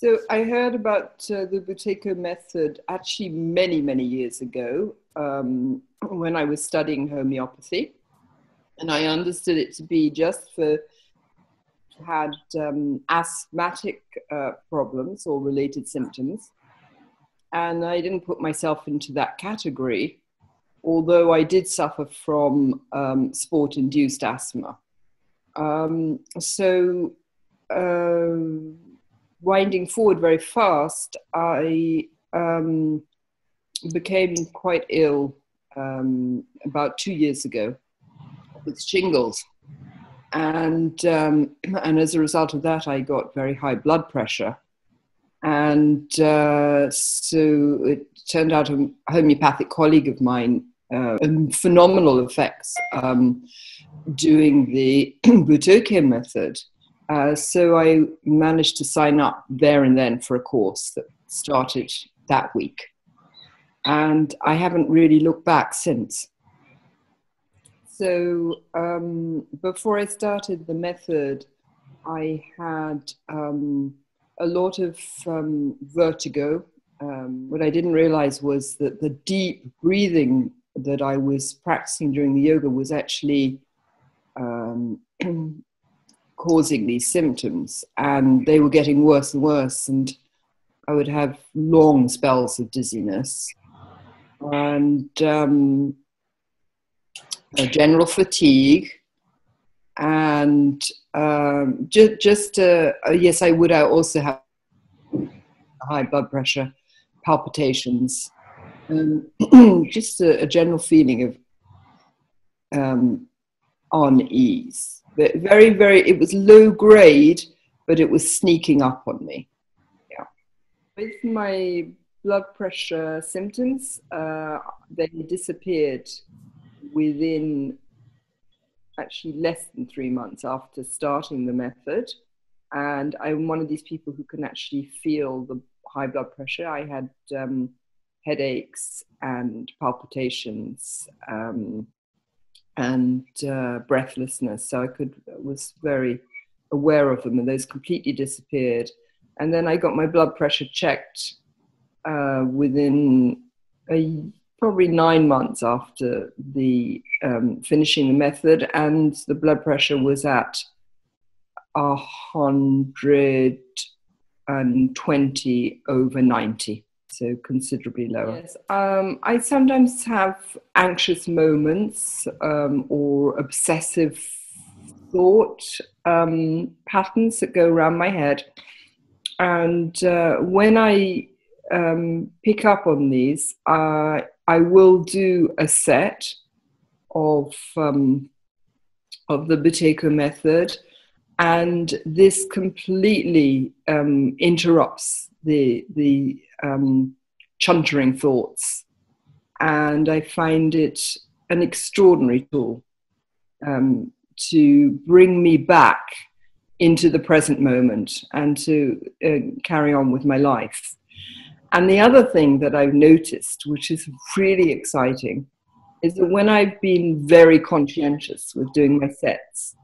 So I heard about the Buteyko method actually many, many years ago when I was studying homeopathy. And I understood it to be just for who had asthmatic problems or related symptoms. And I didn't put myself into that category, although I did suffer from sport-induced asthma. So winding forward very fast, I became quite ill about 2 years ago with shingles. And as a result of that, I got very high blood pressure. And so it turned out a homeopathic colleague of mine, phenomenal effects doing the Buteyko method. So I managed to sign up there and then for a course that started that week. And I haven't really looked back since. So before I started the method, I had a lot of vertigo. What I didn't realize was that the deep breathing that I was practicing during the yoga was actually causing these symptoms, and they were getting worse and worse, and I would have long spells of dizziness and general fatigue, and yes, I would also have high blood pressure, palpitations, just a general feeling of unease. Very, it was low grade, but it was sneaking up on me. Yeah. With my blood pressure symptoms, they disappeared within actually less than 3 months after starting the method. And I'm one of these people who can actually feel the high blood pressure. I had headaches and palpitations, and breathlessness, so I was very aware of them, and those completely disappeared. And then I got my blood pressure checked within probably 9 months after the finishing the method, and the blood pressure was at 120/90. So considerably lower. Yes. I sometimes have anxious moments or obsessive thought patterns that go around my head. And when I pick up on these, I will do a set of the Buteyko method, and this completely interrupts the chuntering thoughts, and I find it an extraordinary tool to bring me back into the present moment and to carry on with my life. And the other thing that I've noticed, which is really exciting, is that when I've been very conscientious with doing my sets,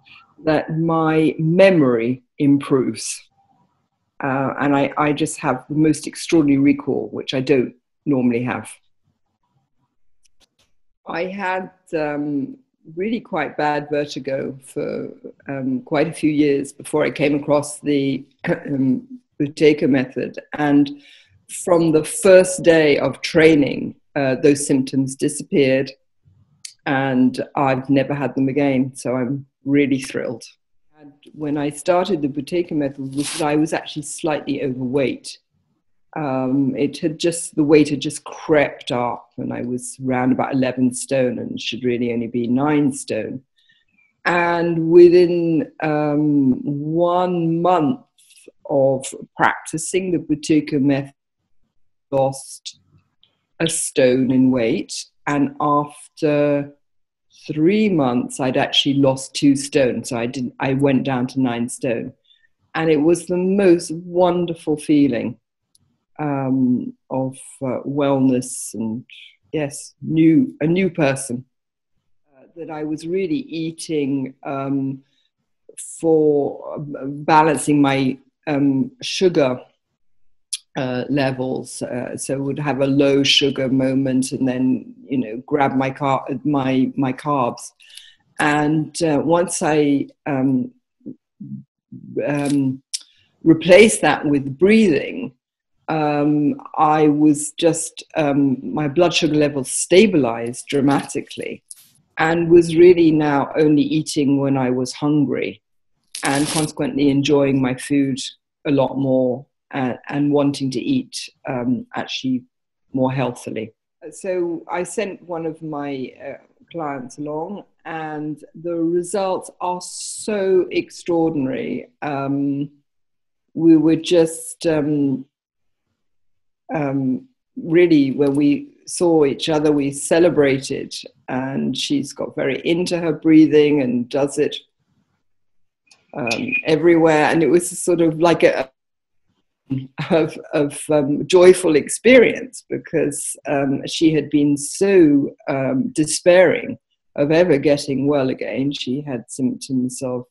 that my memory improves. And I just have the most extraordinary recall, which I don't normally have. I had really quite bad vertigo for quite a few years before I came across the Buteyko method. And from the first day of training, those symptoms disappeared, and I've never had them again. So I'm really thrilled. And when I started the Buteyko method, I was actually slightly overweight. The weight had just crept up, and I was around about 11 stone and should really only be 9 stone. And within 1 month of practicing the Buteyko method, lost a stone in weight, and after 3 months, I'd actually lost 2 stone. So I went down to 9 stone, and it was the most wonderful feeling of wellness and, yes, a new person. That I was really eating for balancing my sugar levels. So would have a low sugar moment, and then grab my carbs. And once I replaced that with breathing, I was just my blood sugar levels stabilized dramatically, and was really now only eating when I was hungry, and consequently enjoying my food a lot more, and wanting to eat actually more healthily. So I sent one of my clients along, and the results are so extraordinary. We were just really, when we saw each other, we celebrated, and she's got very into her breathing and does it everywhere. And it was sort of like a joyful experience, because she had been so despairing of ever getting well again. She had symptoms of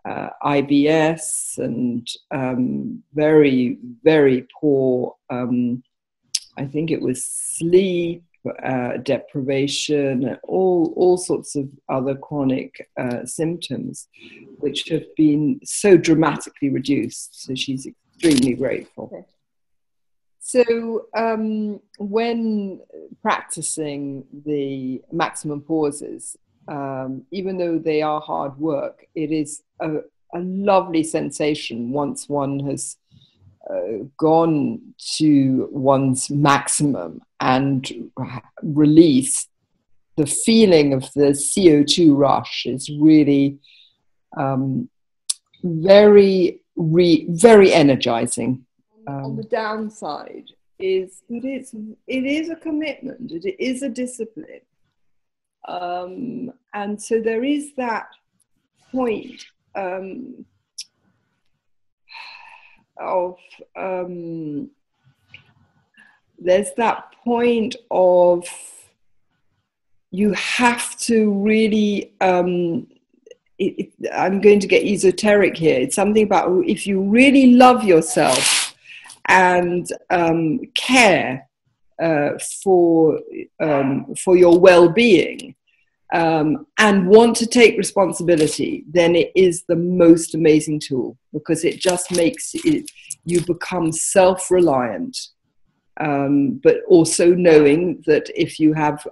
IBS and very, very poor, I think it was sleep deprivation, all sorts of other chronic symptoms, which have been so dramatically reduced. So she's extremely grateful. Okay. So when practicing the maximum pauses, even though they are hard work, it is a lovely sensation once one has gone to one's maximum and release. The feeling of the CO2 rush is really very energizing. On the downside is that it is a commitment, it is a discipline. And so there is that point there's that point of you have to really I'm going to get esoteric here. It's something about if you really love yourself and care for your well-being, and want to take responsibility, then it is the most amazing tool, because it just makes you become self-reliant, but also knowing that if you have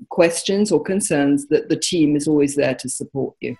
questions or concerns, that the team is always there to support you.